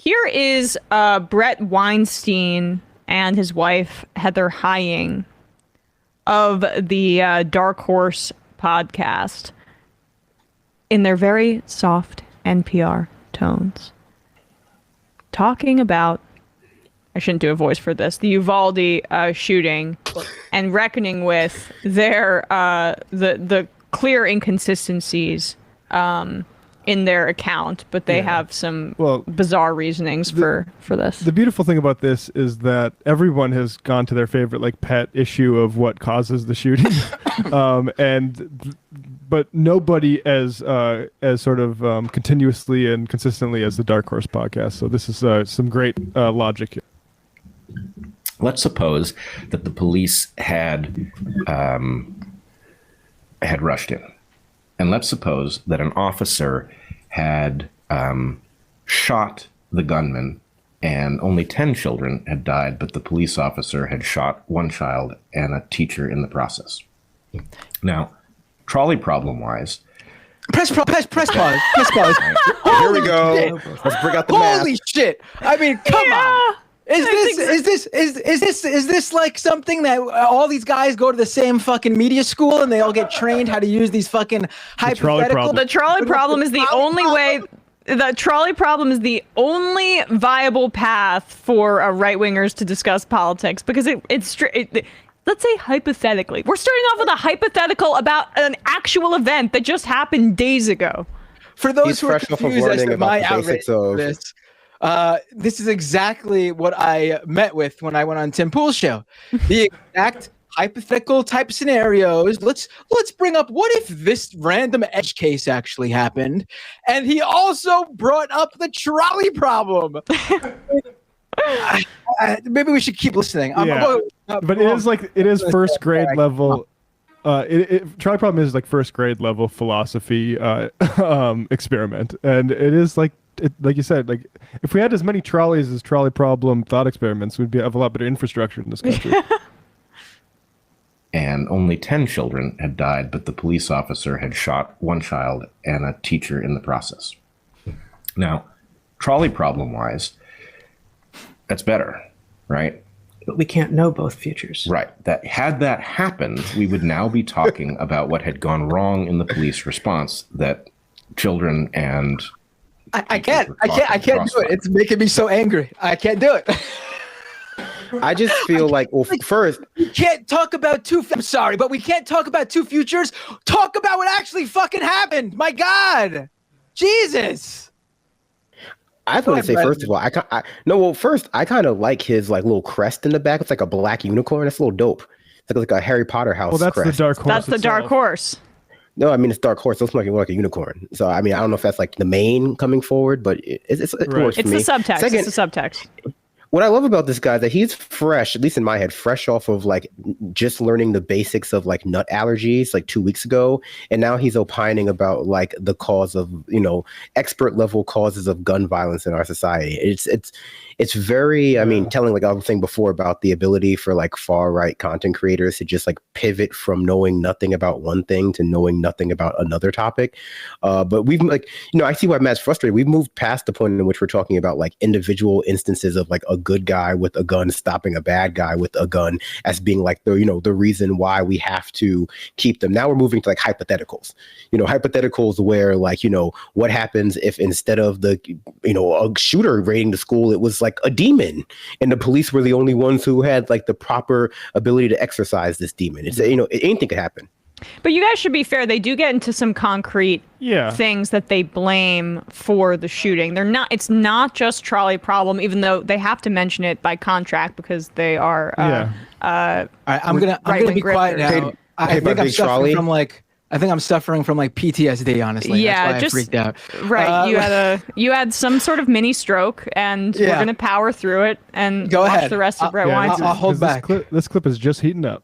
Here is Bret Weinstein and his wife, Heather Hying, of the Dark Horse podcast in their very soft NPR tones, talking about, I shouldn't do a voice for this, the Uvalde shooting, and reckoning with their the clear inconsistencies in their account, but they have some bizarre reasonings for this. The beautiful thing about this is that everyone has gone to their favorite like pet issue of what causes the shooting, but nobody as sort of continuously and consistently as the Dark Horse podcast. So this is some great logic here. Let's suppose that the police had rushed in. And let's suppose that an officer had shot the gunman and only 10 children had died, but the police officer had shot one child and a teacher in the process. Now, trolley problem-wise... Press pause. Press pause. Here we go. Shit. Let's bring out the math. Holy shit. I mean, come on. Is this like something that all these guys go to the same fucking media school and they all get trained how to use these fucking hypothetical? The trolley problem is the only way. The trolley problem is the only viable path for right-wingers to discuss politics, because let's say hypothetically, we're starting off with a hypothetical about an actual event that just happened days ago. For those who are confused as to my outrage for this is exactly what I met with when I went on Tim Pool's show. The exact hypothetical type scenarios. Let's bring up, what if this random edge case actually happened? And he also brought up the trolley problem. Maybe we should keep listening. But it is first grade level. Trolley problem is like first grade level philosophy experiment, and it is like you said, like if we had as many trolleys as trolley problem thought experiments, we'd have a lot better infrastructure in this country. And only 10 children had died, but the police officer had shot one child and a teacher in the process. Now, trolley problem-wise, that's better, right? But we can't know both futures. Right. Had that happened, we would now be talking about what had gone wrong in the police response, that children and I can't do it. It's making me so angry. I can't do it. I just feel first, we can't talk about I'm sorry, but we can't talk about two futures. Talk about what actually fucking happened. My God, Jesus. I want to say, first of all, I kind of like his like little crest in the back. It's like a black unicorn. It's a little dope. It's like a Harry Potter house. Well, that's crest. the Dark Horse. That's the Dark Horse. No, I mean, it's Dark Horse. It looks like a unicorn. So, I mean, I don't know if that's like the main coming forward, but it works for me. It's the subtext. Second, it's the subtext. What I love about this guy is that he's fresh, at least in my head, fresh off of like just learning the basics of like nut allergies like 2 weeks ago. And now he's opining about like the cause of, expert level causes of gun violence in our society. It's very, I mean, telling, like I was saying before, about the ability for like far right content creators to just like pivot from knowing nothing about one thing to knowing nothing about another topic. But we've like, I see why Matt's frustrated. We've moved past the point in which we're talking about like individual instances of like a good guy with a gun stopping a bad guy with a gun as being like the reason why we have to keep them. Now we're moving to like hypotheticals, hypotheticals where like, what happens if instead of the, a shooter raiding the school, it was like a demon and the police were the only ones who had like the proper ability to exercise this demon. It's anything could happen. But you guys should be fair. They do get into some concrete things that they blame for the shooting. It's not just trolley problem, even though they have to mention it by contract because they are I'm gonna be quiet now. I think I'm suffering from like PTSD, honestly. Yeah, that's why I freaked out. Right. You had some sort of mini stroke, and we're gonna power through it and watch the rest of Bret Weinstein. I'll hold back. This clip is just heating up.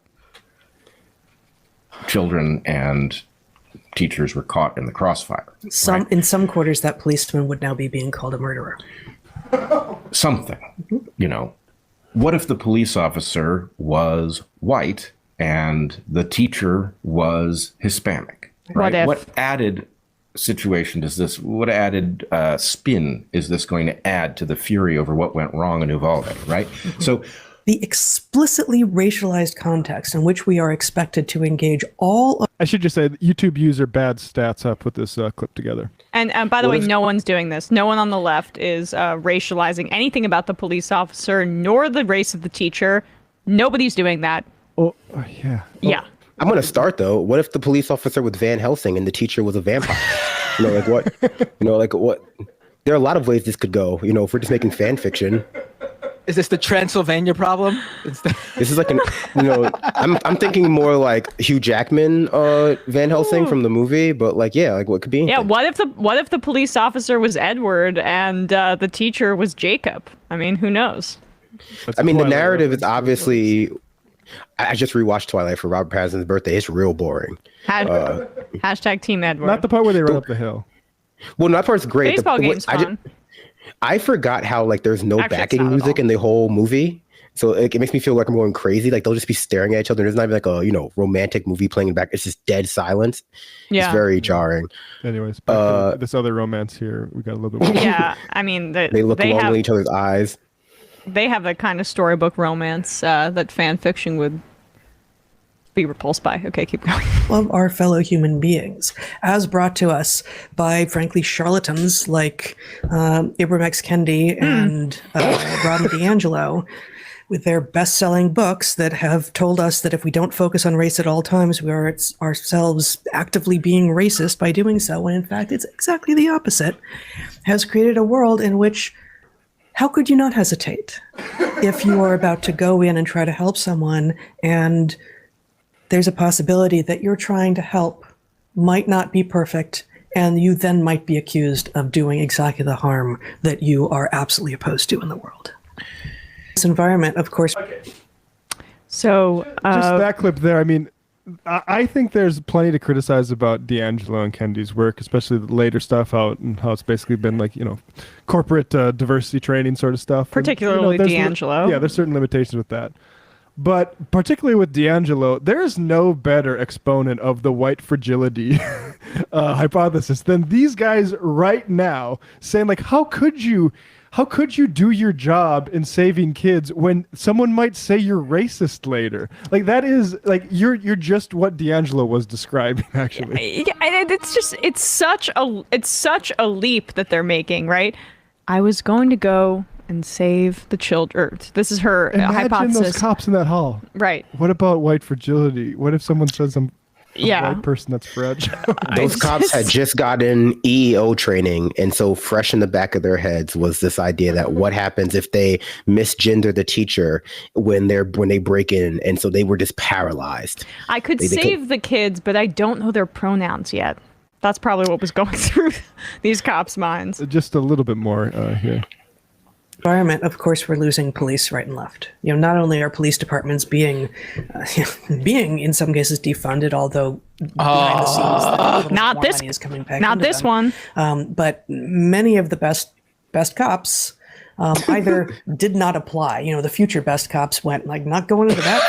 Children and teachers were caught in the crossfire. In some quarters, that policeman would now be being called a murderer. Something. What if the police officer was white and the teacher was Hispanic? Right? What added situation what added spin is this going to add to the fury over what went wrong in Uvalde, right? So the explicitly racialized context in which we are expected to engage all of— I should just say that YouTube user bad stats put this clip together. And by the way, no one's doing this. No one on the left is racializing anything about the police officer, nor the race of the teacher. Nobody's doing that. Oh, yeah. Yeah. I'm going to start, though. What if the police officer was Van Helsing and the teacher was a vampire? Like what? What? There are a lot of ways this could go, if we're just making fan fiction. Is this the Transylvania problem? This is like I'm thinking more like Hugh Jackman, Van Helsing from the movie, but what could be anything. Yeah, what if the police officer was Edward and the teacher was Jacob? I mean, who knows? The narrative is obviously. I just rewatched Twilight for Robert Pattinson's birthday. It's real boring. Hashtag Team Edward. Not the part where they run up the hill. Well, that part's great. Baseball game's fun. I forgot how there's no backing music in the whole movie. So it makes me feel like I'm going crazy. They'll just be staring at each other. There's not even a romantic movie playing in the back. It's just dead silence. Yeah. It's very jarring. Anyways, back to this other romance here. We got a little bit more. Yeah, I mean they look long in each other's eyes. They have the kind of storybook romance that fan fiction would be repulsed by. Okay, keep going. Of our fellow human beings, as brought to us by, frankly, charlatans like Ibram Kendi and Rodney D'Angelo, with their best-selling books that have told us that if we don't focus on race at all times, we are ourselves actively being racist by doing so, when in fact it's exactly the opposite, has created a world in which how could you not hesitate if you are about to go in and try to help someone and there's a possibility that you're trying to help might not be perfect, and you then might be accused of doing exactly the harm that you are absolutely opposed to in the world. This environment, of course. Okay. So just that clip there. I mean, I think there's plenty to criticize about D'Angelo and Kendi's work, especially the later stuff out and how it's basically been corporate diversity training sort of stuff. Particularly D'Angelo. There's certain limitations with that. But particularly with D'Angelo, there is no better exponent of the white fragility hypothesis than these guys right now saying how could you do your job in saving kids when someone might say you're racist later? That is you're just what D'Angelo was describing, actually. Yeah, it's such a leap that they're making, right? I was going to go and save the children. This is her hypothesis. Imagine those cops in that hall. Right. What about white fragility? What if someone says I'm a white person that's fragile? Those cops had just gotten EEO training, and so fresh in the back of their heads was this idea that what happens if they misgender the teacher when they break in, and so they were just paralyzed. I could save the kids, but I don't know their pronouns yet. That's probably what was going through these cops' minds. Just a little bit more here. Environment, of course, we're losing police right and left. Not only are police departments being in some cases defunded, although behind the scenes, not this, is coming back not this them. one. But many of the best cops either did not apply. The future best cops went not going into that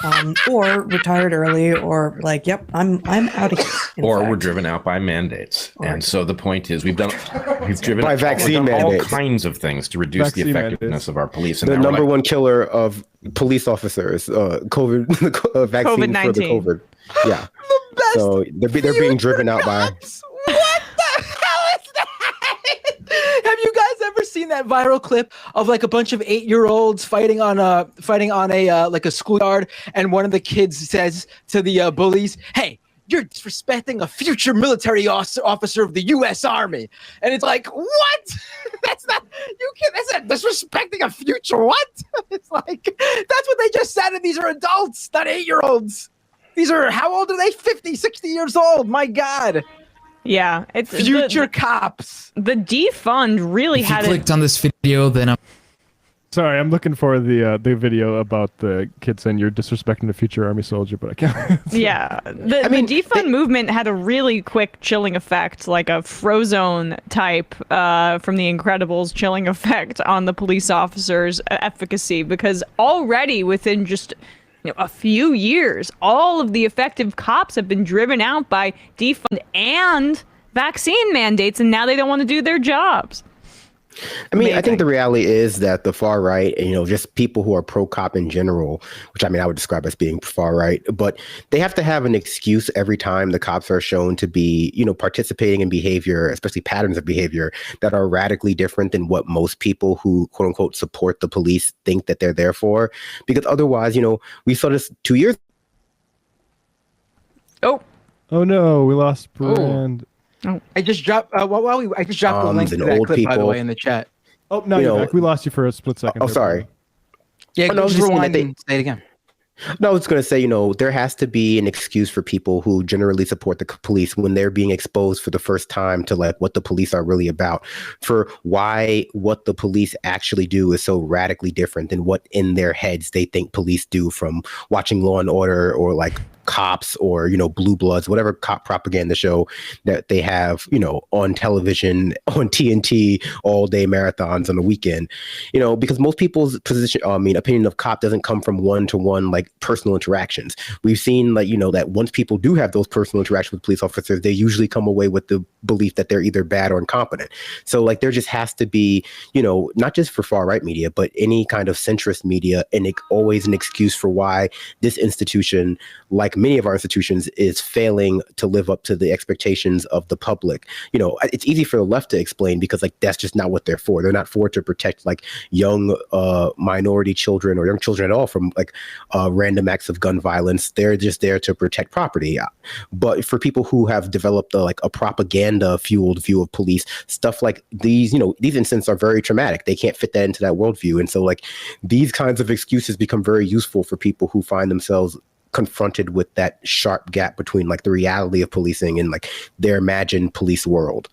field, or retired early, or yep, I'm out of here. Or were driven out by mandates. And so the point is we've driven by vaccine mandates. All kinds of things to reduce the effectiveness of our police. And the number one killer of police officers, COVID vaccine for the COVID. Yeah. The best. So they're being driven out by. What the hell is that? Have you guys ever seen that viral clip of a bunch of 8-year-olds fighting on a schoolyard, and one of the kids says to the bullies, "Hey, you're disrespecting a future military officer of the U.S. Army," and it's what? That's not disrespecting a future what? It's that's what they just said, and these are adults, not 8-year-olds. These are, how old are they? 50, 60 years old. My God. Yeah, it's future cops. The defund really had. If you clicked on this video, then Sorry, I'm looking for the video about the kid saying you're disrespecting a future army soldier, but I can't. Yeah, the defund movement had a really quick chilling effect, like a Frozone type from The Incredibles chilling effect on the police officers' efficacy, because already within just a few years, all of the effective cops have been driven out by defund and vaccine mandates, and now they don't want to do their jobs. I mean, I think the reality is that the far right, and, just people who are pro-cop in general, which I would describe as being far right, but they have to have an excuse every time the cops are shown to be, participating in behavior, especially patterns of behavior that are radically different than what most people who, quote unquote, support the police think that they're there for. Because otherwise, we saw this 2 years. Oh no, we lost Brand. Oh. I just dropped. I just dropped the link to that clip, by the way, in the chat. Oh no, you're back. We lost you for a split second. Oh, sorry. Yeah, just rewind and say it again. No, I was going to say, there has to be an excuse for people who generally support the police when they're being exposed for the first time to what the police are really about, for why what the police actually do is so radically different than what in their heads they think police do, from watching Law and Order or Cops or Blue Bloods, whatever cop propaganda show that they have on television, on TNT, all day marathons on the weekend. Because most people's opinion of cop doesn't come from one-to-one personal interactions. We've seen that once people do have those personal interactions with police officers, they usually come away with the belief that they're either bad or incompetent. So there just has to be not just for far right media, but any kind of centrist media, and always an excuse for why this institution, like many of our institutions, is failing to live up to the expectations of the public. It's easy for the left to explain because that's just not what they're for. They're not for to protect young minority children or young children at all from random acts of gun violence. They're just there to protect property. But for people who have developed a propaganda fueled view of police, stuff like these, these incidents are very traumatic. They can't fit that into that worldview. And so these kinds of excuses become very useful for people who find themselves confronted with that sharp gap between the reality of policing and their imagined police world.